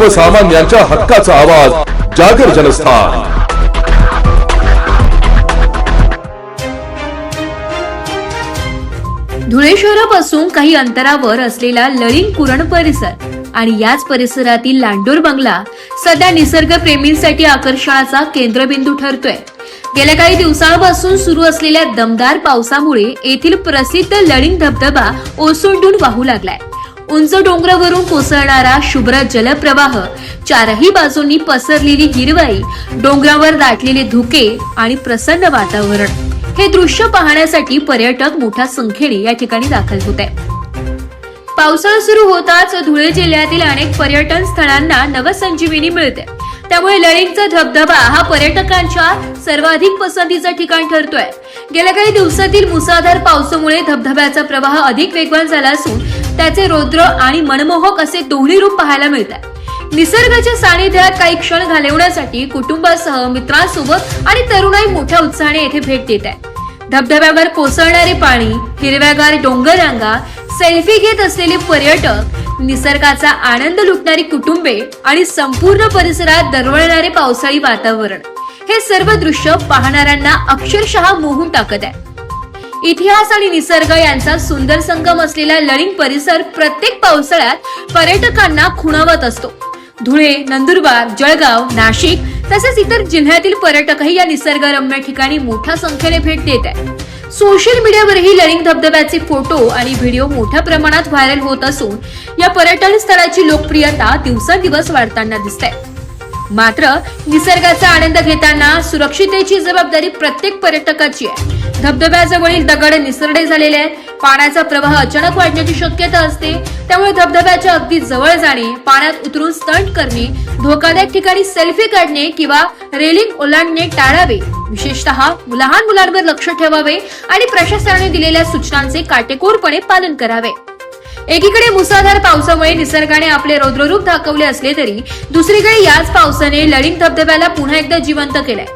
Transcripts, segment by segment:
सर्वसामान्यांच्या हक्काचा आवाज जागर जनस्थान। धुळे शहरापासून काही अंतरावर असलेला लळिंग कुरण परिसर आणि याच परिसरातील लांडोर बंगला सध्या निसर्गप्रेमींसाठी आकर्षणाचा केंद्रबिंदू ठरतोय। गेल्या काही दिवसांपासून सुरू असलेल्या दमदार पावसामुळे येथील प्रसिद्ध लळिंग धबधबा ओसंडून वाहू लागलाय। उंच डोंगरावरून कोसळणारा शुभ्र जलप्रवाह, चारही बाजूंनी पसरलेली हिरवाई, डोंगरावर दाटलेले धुके आणि प्रसन्न वातावरण, हे दृश्य पाहण्यासाठी पर्यटक मोठ्या संख्येने या ठिकाणी दाखल होत आहेत। पावसाळा सुरू होताच धुळे जिल्ह्यातील अनेक पर्यटन स्थळांना नवसंजीवनी मिळते। त्यामुळे लळिंगचा धबधबा हा पर्यटकांच्या सर्वाधिक पसंतीचा ठिकाण ठरतोय। गेल्या काही दिवसातील मुसळधार पावसामुळे धबधब्याचा प्रवाह अधिक वेगवान झाला असून त्याचे रौद्र आणि मनमोहक असे दोन्ही रूप पाहायला मिळतात। निसर्गाच्या सानिध्यात काही क्षण घालवण्यासाठी कुटुंबासह, मित्रांसोबत आणि तरुणाई मोठ्या उत्साहाने येथे भेट देत आहेत। धबधब्यावर कोसळणारे पाणी, हिरव्यागार डोंगररांगा, सेल्फी घेत असलेले पर्यटक, निसर्गाचा आनंद लुटणारी कुटुंबे आणि संपूर्ण परिसरात दरवळणारे पावसाळी वातावरण, हे सर्व दृश्य पाहणाऱ्यांना अक्षरशः मोहून टाकत आहे। इतिहास आणि निसर्ग यांचा सुंदर संगम असलेला लळिंग परिसर प्रत्येक पावसाळ्यात पर्यटकांना खुणावत असतो। धुळे, नंदुरबार, जळगाव, नाशिक तसेच इतर जिल्ह्यातील पर्यटकही या निसर्गरम्य ठिकाणी मोठ्या संख्येने भेट देत आहेत। सोशल मीडियावरही लळिंग धबधब्याचे फोटो आणि व्हिडिओ मोठ्या प्रमाणात व्हायरल होत असून या पर्यटन स्थळाची लोकप्रियता दिवसेंदिवस वाढताना दिसते। मात्र निसर्गाचा आनंद घेताना सुरक्षिततेची जबाबदारी प्रत्येक पर्यटकाची आहे। धबधब्याजवळील दगड निसरडे झालेले आहेत, पाण्याचा प्रवाह अचानक वाढण्याची शक्यता असते। त्यामुळे धबधब्याच्या अगदी जवळ जाणे, पाण्यात उतरून स्टंट करणे, धोकादायक ठिकाणी सेल्फी काढणे किंवा रेलिंग ओलांडणे टाळावे। विशेषतः लहान मुलांवर लक्ष ठेवावे आणि प्रशासनाने दिलेल्या सूचनांचे काटेकोरपणे पालन करावे। एकीकडे मुसळधार पावसामुळे निसर्गाने आपले रौद्ररूप दाखवले असले तरी दुसरीकडे याच पावसाने लळिंग धबधब्याला पुन्हा एकदा जिवंत केलंय।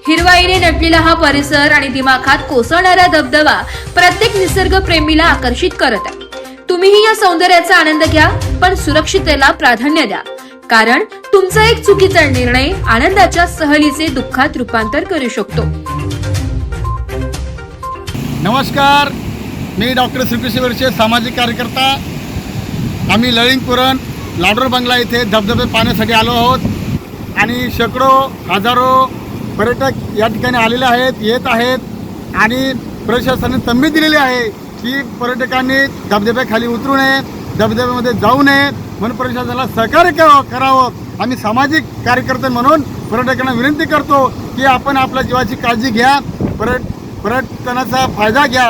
हिरवाईने नटलेला हा परिसर आणि दिमाखात कोसळणारा धबधबा प्रत्येक निसर्ग प्रेमीला आकर्षित करत आहे। तुम्हीही या सौंदर्याचा आनंद घ्या, पण सुरक्षिततेला प्राधान्य द्या, कारण तुमचा एक चुकीचा निर्णय आनंदाच्या सहलीचे दुःखात रूपांतर करू शकतो। नमस्कार, मी डॉक्टर श्रीकृष्ण वर्षे, सामाजिक कार्यकर्ता। आम्ही लळिंग कुरण लांडोर बंगला इथे धबधबे पाहण्यासाठी आलो आहोत आणि शेकडो हजारो पर्यटक या ठिकाणी आलेले आहेत, येत आहेत आणि प्रशासनाने तंबी दिलेली आहे की पर्यटकांनी धबधब्याखाली उतरू नये, धबधब्यामध्ये जाऊ नये, म्हणून प्रशासनाला सहकार्य करावं। आम्ही सामाजिक कार्यकर्ते म्हणून पर्यटकांना विनंती करतो की आपण आपल्या जीवाची काळजी घ्या, पर्यटनाचा फायदा घ्या,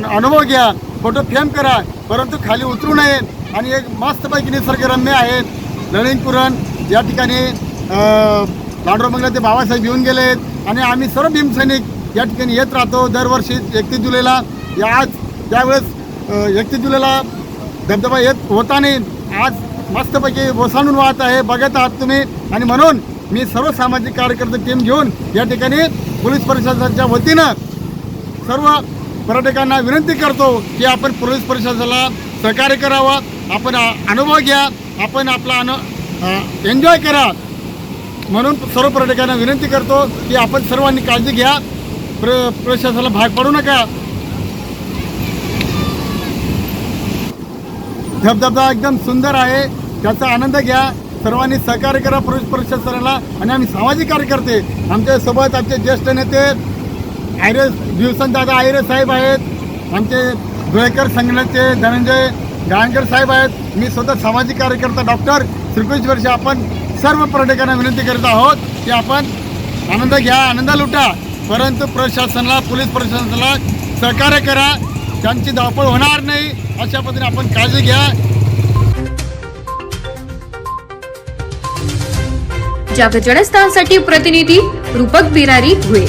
अनुभव घ्या, फोटो फ्रेम करा, परंतु खाली उतरू नये। आणि एक मस्तपैकी निसर्गरम्य आहेत लळिंग कुरण या ठिकाणी लांडोर बंगला ते बाबासाहेब येऊन गेलेत आणि आम्ही सर्व भीमसैनिक या ठिकाणी येत राहतो दरवर्षी 31 जुलैला। त्यावेळेस 31 जुलैला धबधबा येत होता नाही, आज मस्तपैकी ओसांडून वाहत आहे, बघत आहात तुम्ही। आणि म्हणून मी सर्व सामाजिक कार्यकर्ते टीम घेऊन या ठिकाणी पोलीस प्रशासनाच्या वतीनं सर्व पर्यटकांना विनंती करतो की आपण पोलीस प्रशासनाला सहकार्य करावं, आपण अनुभव घ्या, आपण आपला एन्जॉय करा। म्हणून सर्व पर्यटकांना विनंती करतो की आपण सर्वांनी काळजी घ्या, प्रशासनाला भाग पडू नका। धबधबा एकदम सुंदर आहे, त्याचा आनंद घ्या, सर्वांनी सहकार्य करा पोलीस प्रशासनाला। आणि आम्ही सामाजिक कार्यकर्ते, आमच्यासोबत आमचे ज्येष्ठ नेते दिवसंदादा आयरे साहेब आहेत, आमचे धुळेकर संघटनेचे धनंजय गायकर साहेब आहेत, मी स्वतः सामाजिक कार्यकर्ता डॉक्टर श्रीकृष्ण वर्षे। आपण सर्व पर्यटकांना विनंती करत आहोत की आपण आनंद घ्या, आनंद लुटा, परंतु प्रशासनाला, पोलीस प्रशासनाला सहकार्य करा, त्यांची धावपळ होणार नाही अशा पद्धतीने आपण काळजी घ्या। जागर जनस्थानसाठी प्रतिनिधी रूपक बिरारी, धुळे।